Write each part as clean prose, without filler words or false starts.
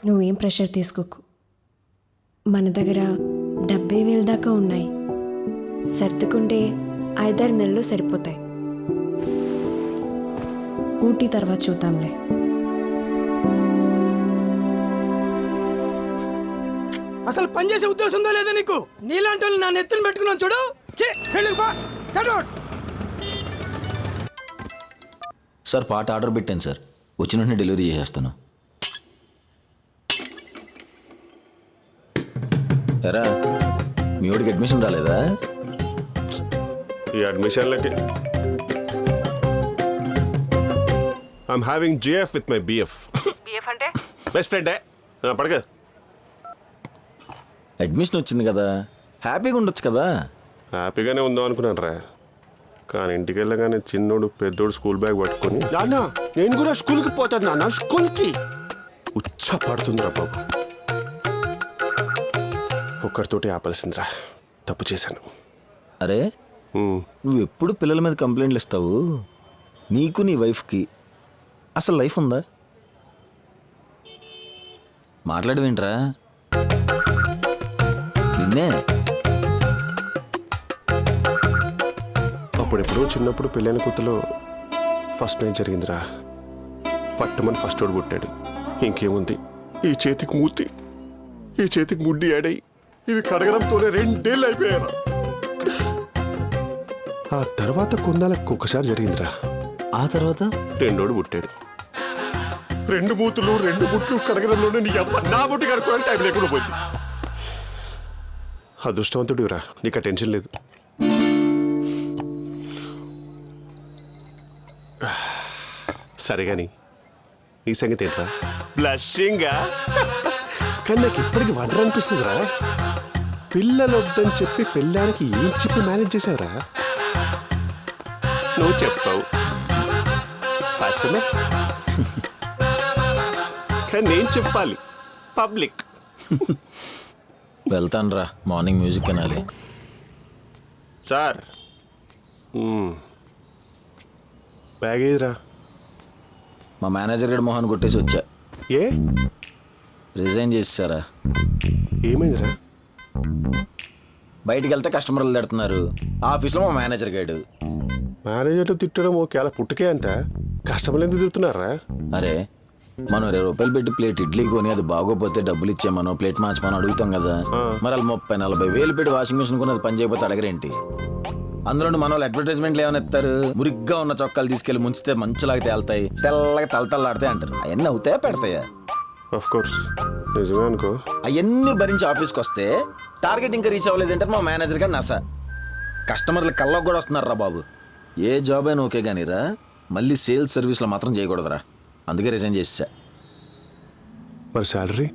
నువ్వేం ప్రెషర్ తీసుకోకు. మన దగ్గర 70,000 దాకా ఉన్నాయి. సర్దుకుంటే 5-6 నెలలు సరిపోతాయి. ఊటీ తర్వాత చూద్దాంలే. అసలు పనిచేసే ఉద్దేశం ఉందో లేదా నీకు? నీలాంటి వాళ్ళు నా నెత్తిని పెట్టుకున్నాను చూడు. సార్ పాట ఆర్డర్ పెట్టాను సార్, వచ్చిన వెంటనే డెలివరీ చేసేస్తాను. ఎరా మీ వాడికి అడ్మిషన్ రాలేదా? ఈ అడ్మిషన్లకి I'm having GF with my BF. BF అంటే బెస్ట్ ఫ్రెండే. పడక అడ్మిషన్ వచ్చింది కదా, హ్యాపీగా ఉండొచ్చు కదా. హ్యాపీగానే ఉందాం అనుకున్నాను రా, కానీ ఇంటికి వెళ్ళగానే చిన్నోడు పెద్దోడు స్కూల్ బ్యాగ్ పట్టుకొని నాన్న నేను కూడా స్కూల్కి పోతాను నాన్న, స్కూల్కి ఉచ్చ పడుతుందిరా బాబు. ఒక్కడితోటి ఆపాల్సిందిరా, తప్పు చేశాను. అరే నువ్వు ఎప్పుడు పిల్లల మీద కంప్లైంట్లు ఇస్తావు? నీకు నీ వైఫ్కి అసలు లైఫ్ ఉందా? మాట్లాడవేంట్రా? నిన్నే అప్పుడెప్పుడో చిన్నప్పుడు పెళ్ళైన కొత్తలో ఫస్ట్ నైట్ జరిగిందిరా. పట్టమని ఫస్ట్ ఓడి పుట్టాడు. ఇంకేముంది, ఈ చేతికి మూతి, ఈ చేతికి ముడ్డి ఏడై ఇవి కడగడంతోనే 2 డేలు అయిపోయారా. ఆ తర్వాత కొన్నాళ్ళకి ఒకసారి జరిగిందిరా. ఆ తర్వాత రెండోడు పుట్టాడు. 2 మూతులు 2 బుట్లు కడగడంలోనే నీ అమ్మ నా బుట్టి కడుక్కోవడానికి టైం లేకుండా పోయింది. అదృష్టవంతుడిరా, నీకు ఆ టెన్షన్ లేదు. సరే కానీ ఈ సంగతి ఏంట్రా? బ్లషింగా కానీ నాకు ఇప్పటికి వండర్ అనిపిస్తుందిరా. పిల్లలు వద్దని చెప్పి పెళ్ళానికి ఏం చెప్పి మేనేజ్ చేసావురా? నువ్వు చెప్పావు కానీ నేను చెప్పాలి పబ్లిక్. వెళ్తాను రా, మార్నింగ్ మ్యూజిక్ వినాలి. సార్ బ్యాగ్ ఏదిరా? మా మేనేజర్ గడి మొహాన్ని కొట్టేసి వచ్చా. ఏ రిజైన్ చేసేసారా? ఏమైందిరా? బయటికి వెళ్తే కస్టమర్లు తిడుతున్నారు, ఆఫీస్లో మా మేనేజర్ గైడు. మేనేజర్లు తిట్టడం ఓకే, అలా పుట్టుకే అంట. కస్టమర్లు ఎందుకు తిడుతున్నారా? అరే మనం 20 రూపాయలు పెట్టి ప్లేట్ ఇడ్లీ కొని అది బాగోపోతే డబ్బులు ఇచ్చేమనో ప్లేట్ మార్చమని అడుగుతాం కదా. మరి వాళ్ళు 30-40 వేలు పెట్టి వాషింగ్ మిషన్ కొని అది పని చేయకపోతే అడగరేంటి? అందులో మన వాళ్ళు అడ్వర్టైజ్మెంట్లు ఏమైనా ఇస్తారు, మురిగ్గా ఉన్న చొక్కాలు తీసుకెళ్లి ముంచితే మంచులాగా తేలుతాయి, తెల్లగా తలతల్లాడితాయి అంటారు. అవన్నీ అవుతాయా పెడతాయా? ఆఫ్ కోర్స్ నిజమే అనుకో. అవన్నీ భరించి ఆఫీస్కి వస్తే టార్గెట్ ఇంకా రీచ్ అవ్వలేదంటే మా మేనేజర్ గారు నస. కస్టమర్లు కల్లోకి కూడా వస్తున్నారు రా బాబు. ఏ జాబ్ అయినా ఓకే కానీ రా, మళ్ళీ సేల్స్ సర్వీస్లో మాత్రం చేయకూడదురా. అందుకే రిజైన్ చేసా. మరి శాలరీ?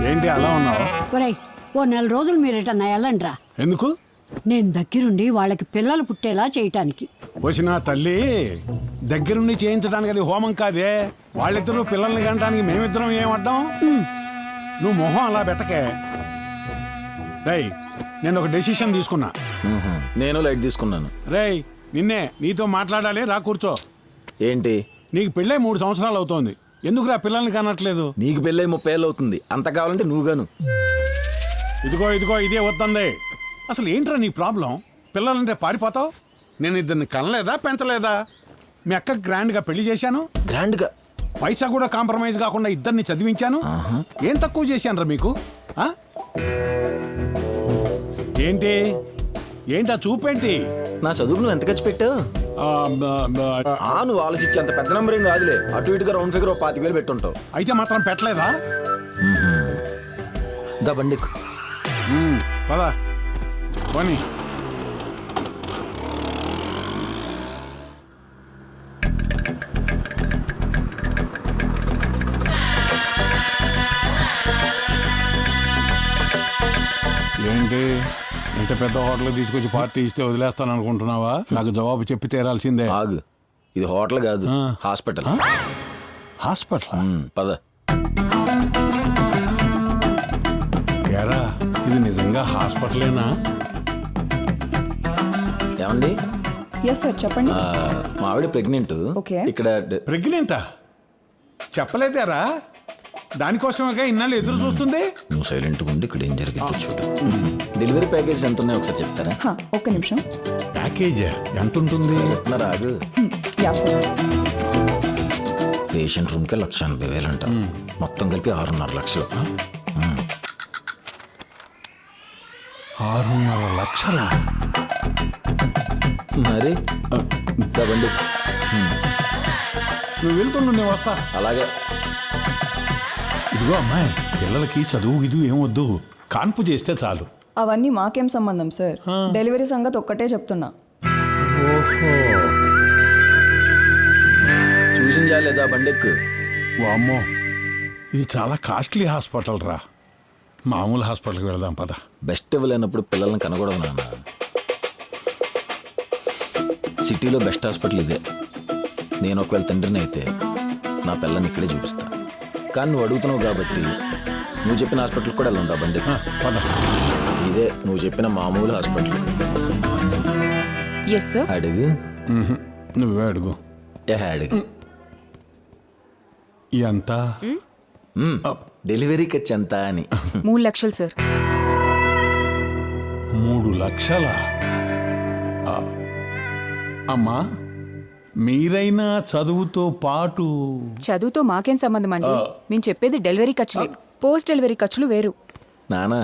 ఏంటి అలా ఉన్నావు? ఒరేయ్, ఓ 4 రోజులు మీరేటన్నా వెళ్ళండి రా. ఎందుకు? నేను దగ్గరుండి వాళ్ళకి పిల్లలు పుట్టేలా చేయటానికి. వచ్చిన తల్లి దగ్గరుండి చేయించడానికి అది హోమం కాదే. వాళ్ళిద్దరూ పిల్లల్ని కనడానికి మేమిద్దరం ఏమడ్డాం? నువ్వు మొహం అలా పెట్టకే. రేయ్, నేను ఒక డెసిషన్ తీసుకున్నా. నేను లైట్ తీసుకున్నాను. రేయ్, నిన్నే నీతో మాట్లాడాలి, రా కూర్చో. ఏంటి? నీకు పెళ్ళై 3 సంవత్సరాలు అవుతోంది, ఎందుకురా పిల్లల్ని కనట్లేదు? నీకు పెళ్ళై 30 ఏళ్ళు అవుతుంది, అంత కావాలంటే నువ్వుగాను. ఇదిగో ఇదే వద్దందే. అసలు ఏంట్రా నీ ప్రాబ్లం? పిల్లలంటే పారిపోతావు. నేను ఇద్దరిని కనలేదా, పెంచలేదా? మీ అక్క గ్రాండ్గా పెళ్లి చేశాను, గ్రాండ్గా, పైసా కూడా కాంప్రమైజ్ కాకుండా ఇద్దరిని చదివించాను. ఏం తక్కువ చేశానురా మీకు? ఏంటా చూపేంటి? నా చదువుకు నువ్వు ఎంత ఖర్చు పెట్టావు? నువ్వు ఆలోచించి అంత పెద్ద నెంబర్ ఏం కాదులే. అటు ఇటుగా రౌండ్ ఫిగర్ 25,000 పెట్టుంటావు. అయితే మాత్రం పెట్టలేదా? దా బండికు. పదా పోనీ. ఏంటి ఇంత పెద్ద హోటల్ తీసుకొచ్చి పార్టీ ఇస్తే వదిలేస్తాను అనుకుంటున్నావా? నాకు జవాబు చెప్పి తీరాల్సిందే. ఆగు, ఇది హోటల్ కాదు, హాస్పిటల్. హాస్పిటల్? పద. ఏరా, ఇది నిజంగా హాస్పిటలేనా? ఏమండి ఎస్ సార్ చెప్పండి. ఆ, మా ఆవిడ ప్రెగ్నెంట్. ఓకే. ఇక్కడ ప్రెగ్నెంటా? చెప్పలేదారా? దానికోసమే ఇన్నాళ్ళు ఎదురు చూస్తుంది. నువ్వు సైలెంట్గా ఉండి ఇక్కడ ఏం జరిగిందో చూడు. డెలివరీ ప్యాకేజ్ ఎంత ఉన్నాయో ఒకసారి చెప్తారా? హా, ఒక్క నిమిషం. ప్యాకేజ్ ఎంత ఉంటుంది? ఇస్తున్నారా? ఆగు. Yeah sir. పేషెంట్ రూమ్కే 1,80,000 అంట. మొత్తం కలిపి 6.5 లక్షలు. 6.5 లక్షల? మరి బండి నువ్వు వెళ్తుండు, నేను వస్తా. అలాగే. ఇదిగో అమ్మాయి, పిల్లలకి చదువు ఇది ఏం వద్దు, కాన్పు చేస్తే చాలు. అవన్నీ మాకేం సంబంధం సార్. డెలివరీ సంగతి ఒక్కటే చెప్తున్నా. ఓహో, చూసించా లేదా బండెక్కు? వామ్మో, ఇది చాలా కాస్ట్లీ హాస్పిటల్ రా. మామూలు హాస్పిటల్కి వెళదాం పద. బెస్ట్ ఇవ్వలేనప్పుడు పిల్లల్ని కనకూడదు నాన్న. సిటీలో బెస్ట్ హాస్పిటల్ ఇదే. నేను ఒకవేళ తండ్రిని అయితే నా పిల్లని ఇక్కడే చూపిస్తా. కానీ నువ్వు అడుగుతున్నావు కాబట్టి నువ్వు చెప్పిన హాస్పిటల్కి కూడా వెళ్దా బండి. పద. ఇదే నువ్వు చెప్పిన మామూలు హాస్పిటల్. Yes sir. అడుగు. నువ్వే అడుగు. అడుగు. ఎంత? డెలివరీ ఖర్చు ఎంత అని. 3 లక్షలు సార్. 3 లక్షల? అమ్మా, మీరైనా చదువుతో పాటు. చదువుతో మాకేం సంబంధం అండి? మేము చెప్పేది డెలివరీ ఖర్చులే. పోస్ట్ డెలివరీ ఖర్చులు వేరు. నానా,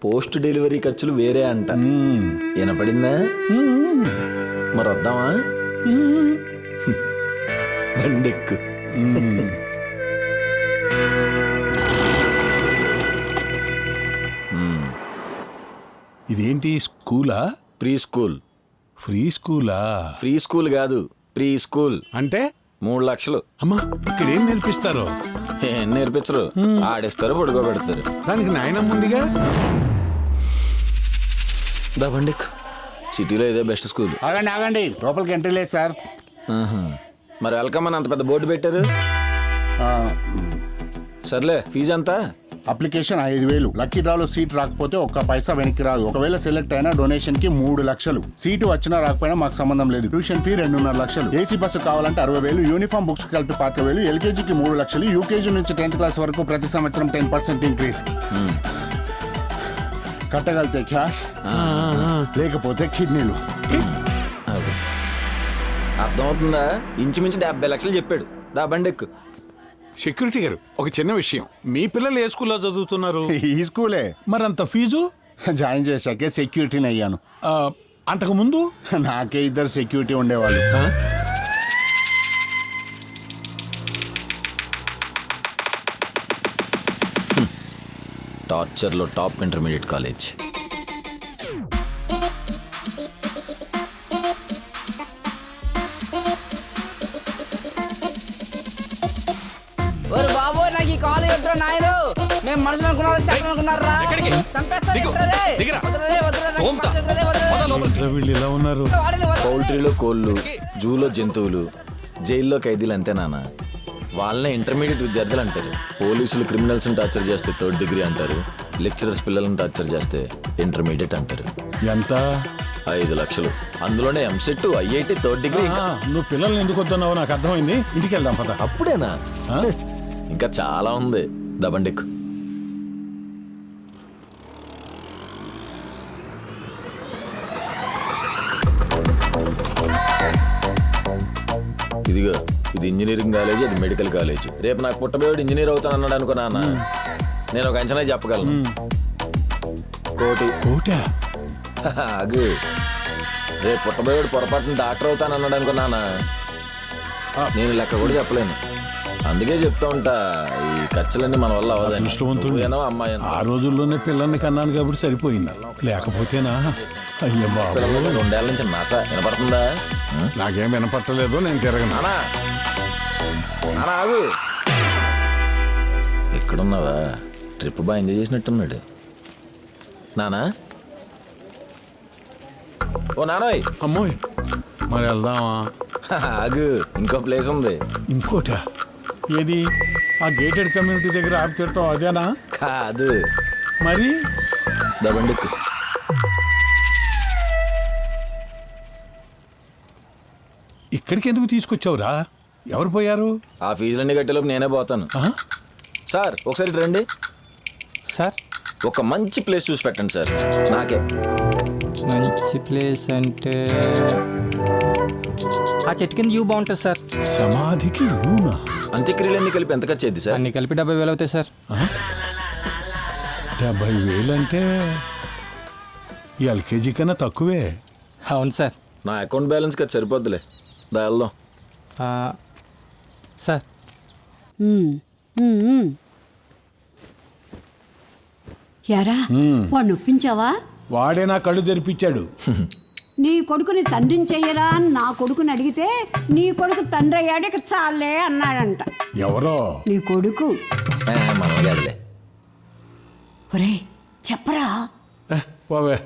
పోస్ట్ డెలివరీ ఖర్చులు వేరే అంట. వినపడిందా? మరి వద్దామా? బండెక్కు. ఇదేంటి, స్కూలా? Pre school. ఫ్రీ స్కూలా? ఫ్రీ స్కూల్ కాదు, ప్రీ స్కూల్. అంటే 3 లక్షలు. అమ్మా, ఇక్కడ ఏం నేర్పిస్తారు? ఏం నేర్పించరు, ఆడిస్తారు, పడుకోబెడతారు. దానికి నాయనమ్మ ఉందిగా. దా బండెక్కు. సిటీలో ఇదే బెస్ట్ స్కూల్. ఆగండి ఆగండి, లోపలికి ఎంట్రీ లేదు సార్. మరి వెల్కమ్ అని అంత పెద్ద బోర్డు పెట్టారు. సర్లే, ఫీజు ఎంత? అప్లికేషన్ 5,000. లక్కీ డ్రాలో సీట్ రాకపోతే ఒక్క పైసా వెనక్కి రాదు. ఒకవేళ సెలెక్ట్ అయినా డొనేషన్ కి 3 లక్షలు. సీటు వచ్చినా రాకపోయినా మాకు సంబంధం లేదు. ట్యూషన్ ఫీ 2.5 లక్షలు. ఏసీ బస్సు కావాలంటే 60,000. యూనిఫామ్ బుక్స్ కలిపి 25,000. ఎల్కేజీకి 3 లక్షలు. యూకేజీ నుంచి 10th క్లాస్ వరకు ప్రతి సంవత్సరం 10% ఇంక్రీజ్. కట్టగలితే క్యాష్, లేకపోతే కిడ్నీలు. అర్థమవుతుందా? ఇంచుమించు 70 లక్షలు చెప్పాడు. దా బండెక్కు. సెక్యూరిటీ గారు, ఒక చిన్న విషయం. మీ పిల్లలు ఏ స్కూల్లో చదువుతున్నారు? ఈ స్కూలే. మరంత ఫీజు? జాయిన్ చేశాకే సెక్యూరిటీని అయ్యాను. అంతకు ముందు నాకే 2 సెక్యూరిటీ ఉండేవాళ్ళు. టార్చర్లో టాప్ ఇంటర్మీడియట్ కాలేజ్. బాబు, నాకు ఈ కాలేజ్ వద్దురా నాయను. మేము మనుషులు అనుకున్నారు, చక్కలు అనుకున్నారా? వీళ్ళు ఇలా ఉన్నారు. పౌల్ట్రీలో కోళ్ళు, జూలో జంతువులు, జైల్లో ఖైదీలు అంతే నాన్న. వాళ్ళనే ఇంటర్మీడియట్ విద్యార్థులు అంటారు. పోలీసులు క్రిమినల్స్ని టార్చర్ చేస్తే 3rd డిగ్రీ అంటారు. లెక్చరర్స్ పిల్లలను టార్చర్ చేస్తే ఇంటర్మీడియట్ అంటారు. ఎంత? 5 లక్షలు. అందులోనే ఎంసెట్, ఐఐటి, 3rd డిగ్రీ. నువ్వు పిల్లల్ని ఎందుకు వస్తున్నావో నాకు అర్థమైంది. ఇంటికి వెళ్దాం పద. అప్పుడేనా? ఇంకా చాలా ఉంది. దబండెక్కు. ఇదిగో, ఇది ఇంజనీరింగ్ కాలేజ్, అది మెడికల్ కాలేజ్. రేపు నాకు పుట్టబోయేడు ఇంజనీర్ అవుతాను అన్నాడు అనుకో నాన్న, నేను ఒక అంచనా చెప్పగలను. 1 కోటి. అగు, రేపు పుట్టబోయేడు పొరపాటున డాక్టర్ అవుతాను అన్నాడు అనుకో నాన్న, నేను లెక్క కూడా చెప్పలేను. అందుకే చెప్తా ఉంటా, ఈ ఖర్చులన్నీ మన వల్ల అవ్వదు. అమ్మాయి ఆ రోజుల్లోనే పిల్లల్ని కన్నాను కాబట్టి సరిపోయింది. లేకపోతేనా? అయ్య బాబు, 2 ఏళ్ల నుంచి నాసా వినపడుతుందా? నాకేం వినపట్టలేదు, నేను తిరగను. ఆగు. ఎక్కడున్నావా? ట్రిప్ బాగా ఎంజాయ్ చేసినట్టున్నాడు నానా. ఓ నానోయ్. అమ్మోయ్, మరి వెళ్దామా? ఆగు, ఇంకో ప్లేస్ ఉంది. ఇంకోటా? ఏది? ఆ గేటెడ్ కమ్యూనిటీ దగ్గర ఆపి తిడతావు అదేనా? కాదు. మరి దబండిక్కు. ఇక్కడికి ఎందుకు తీసుకొచ్చావురా? ఎవరు పోయారు? ఆ ఫీజులన్నీ కట్టేలోపు నేనే పోతాను. ఆ? సార్ ఒకసారి ఇటు రండి. సార్ ఒక మంచి ప్లేస్ చూసి పెట్టండి సార్, నాకే. మంచి ప్లేస్ అంటే ఆ చెట్టు కింద వ్యూ బాగుంటుంది సార్. సమాధికి యూనా? అంత్యక్రియలన్నీ కలిపి ఎంత ఖర్చు అయింది సార్? అన్ని కలిపి 70,000 అవుతాయి సార్. 70,000 అంటే ఈ ఎల్కేజీ కన్నా తక్కువే. అవును సార్. నా అకౌంట్ బ్యాలెన్స్ అది సరిపోద్దులే, దా వెళ్దాం. ఆ, సార్ యారా వాడిని ఒప్పించావా? వాడే నా కళ్ళు తెరిపించాడు. నీ కొడుకుని తండ్రిని చెయ్యరా అని నా కొడుకుని అడిగితే నీ కొడుకు తండ్రి అయ్యాడు ఇక చాలే అన్నాడంట. ఎవరో? నీ కొడుకు. మనం కాదులే. ఒరే చెప్పరా. పోవే.